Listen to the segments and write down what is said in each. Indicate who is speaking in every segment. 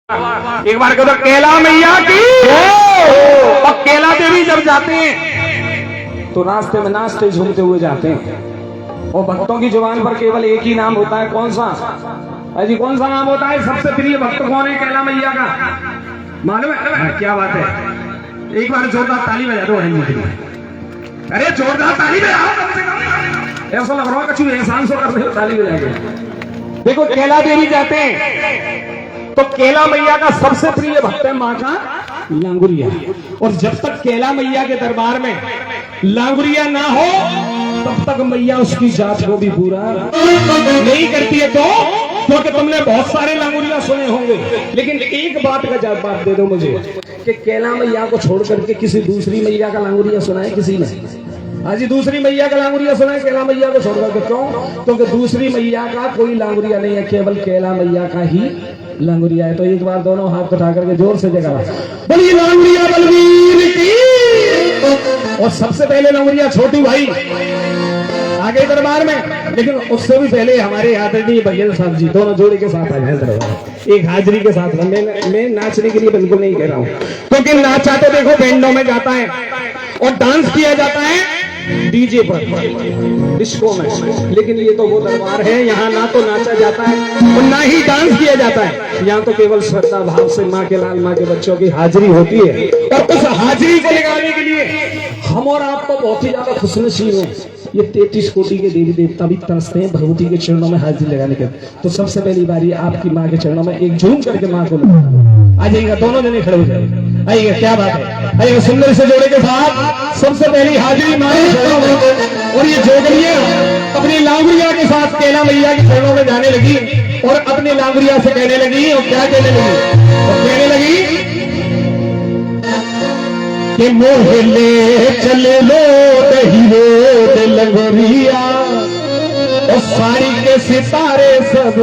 Speaker 1: एक बार कहो तो केला मैया की। और केला देवी जब जाते हैं तो रास्ते में नाचते झूमते हुए जाते हैं और भक्तों की जुबान पर केवल एक ही नाम होता है। कौन सा? अजी कौन सा नाम होता है? सबसे प्रिय भक्त कौन है केला मैया का? मालूम है? क्या बात है, एक बार जोरदार ताली बजा दो। अरे जोरदार ताली बजाओ कम से कम, ऐसा लग रहा है कछु एहसान सो कर रहे हो ताली बजा के। देखो केला देवी जाते हैं तो केला मैया का सबसे प्रिय भक्त है माँ का लांगुरिया। और जब तक केला मैया के दरबार में लांगुरिया ना हो तब तक मैया उसकी जात को भी पूरा नहीं करती है। तो क्योंकि तुमने बहुत सारे लांगुरिया सुने होंगे, लेकिन एक बात का जवाब दे दो मुझे कि केला मैया को छोड़ करके किसी दूसरी मैया का लांगुरिया सुना है किसी ने? हाँ जी, दूसरी मैया का लांगुरिया सुना है केला मैया को छोड़ करके? क्यों? क्योंकि दूसरी मैया का कोई लांगुरिया नहीं है, केवल केला मैया का ही लांगुरिया है। तो एक बार दोनों हाथ उठा करके जोर से जगा बोलिए लांगुरिया बलवीर की। और सबसे पहले लांगुरिया छोटू भाई आगे दरबार में, लेकिन उससे भी पहले हमारे आदरणीय भैया साहब जी दोनों जोड़ी के साथ आए दरबार, एक हाजिरी के साथ। मैं नाचने के लिए बिल्कुल नहीं कह रहा हूँ, क्योंकि नाचा तो देखो बैंडों में जाता है और डांस किया जाता है डीजे पर, डिस्को में, लेकिन ये तो वो दरबार है यहाँ ना तो नाचा जाता है और ना ही डांस किया जाता है। यहाँ तो केवल श्रद्धा भाव से माँ के लाल माँ के बच्चों की हाजिरी होती है। और उस हाजिरी को लगाने के लिए हम और आप तो बहुत ही ज्यादा खुशनसीब हैं। ये 33 कोटि के देवी देवता भी तरसते हैं भगवती के चरणों में हाजिरी लगाने के। तो सबसे पहली बारी आपकी माँ के चरणों में एक झूम करके माँ को आ जाइएगा, दोनों जने खड़े हो जाइए। आइएगा, क्या बात है, आइएगा सुंदर से जोड़े के साथ सबसे पहली हाजिरी माँ के चरणों में। और ये जोड़ियां अपनी लांगुरिया के साथ केला मैया के चरणों में जाने लगी और अपनी लांगुरिया से कहने लगी। और क्या कहने लगी? और कहने लगी कि मोहले चले लो दही लंगोरिया और साड़ी के सितारे सब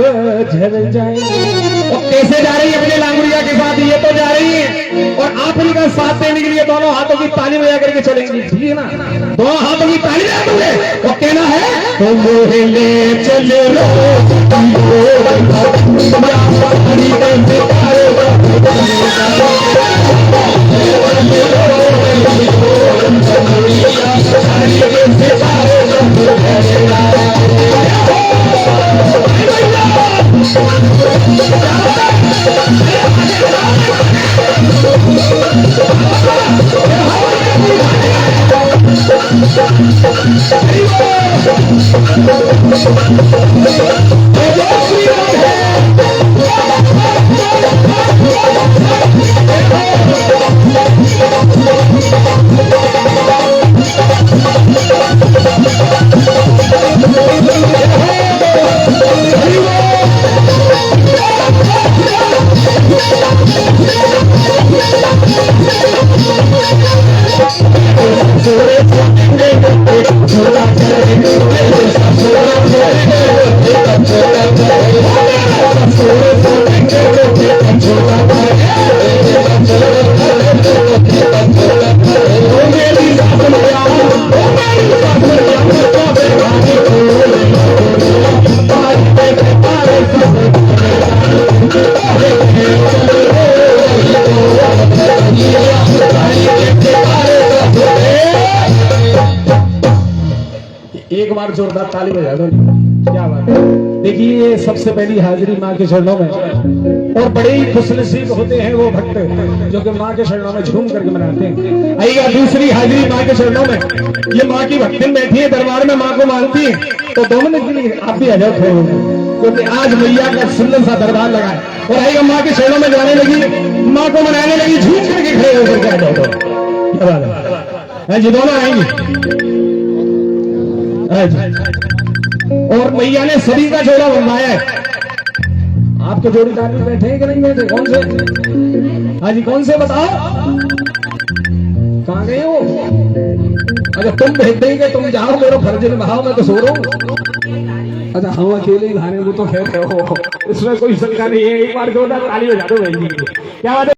Speaker 1: झर जाए। और कैसे जा रही है अपने लांगुरिया के साथ? ये तो जा रही है और आखिरी का साथ देने के लिए दोनों हाथों की ताली बजा करके चलेंगी, ठीक है ना? दोनों हाथों की ताली बजा दोगे और कहना है तो मोहले चले लो एक बार जोरदार ताली बजा दो। क्या बात है, देखिए ये सबसे पहली हाजिरी माँ के चरणों में। और बड़े ही खुशनसीब होते हैं वो भक्त जो कि माँ के चरणों में झूम करके मनाते हैं। आइएगा दूसरी हाजिरी माँ के चरणों में। ये माँ की भक्तिन बैठी है दरबार में, माँ को मानती है। तो 2 मिनट के लिए आप भी आ जाओ खड़े होंगे, क्योंकि आज मैया का सुंदर सा दरबार लगा है। और आइएगा माँ के चरणों में जाने लगी, माँ को मनाने लगी, झूम करके खड़े होकर आ जाओ। क्या बात है जी, दोनों आएंगे। और मैया ने सभी का जोड़ा बनवाया है। आपके जोड़ीदार भी बैठे हैं कि नहीं बैठे? कौन से? हाँ जी, कौन से बताओ? कहाँ गए हो? अच्छा, तुम भेज देंगे, तुम जाओ, मेरा फर्ज निभाओ, मैं तो सो रहा हूँ। अच्छा, हम अकेले ही खाने, वो तो खैर हो, इसमें कोई शंका नहीं है। एक बार जोरदार ताली बजा दो। क्या बात है?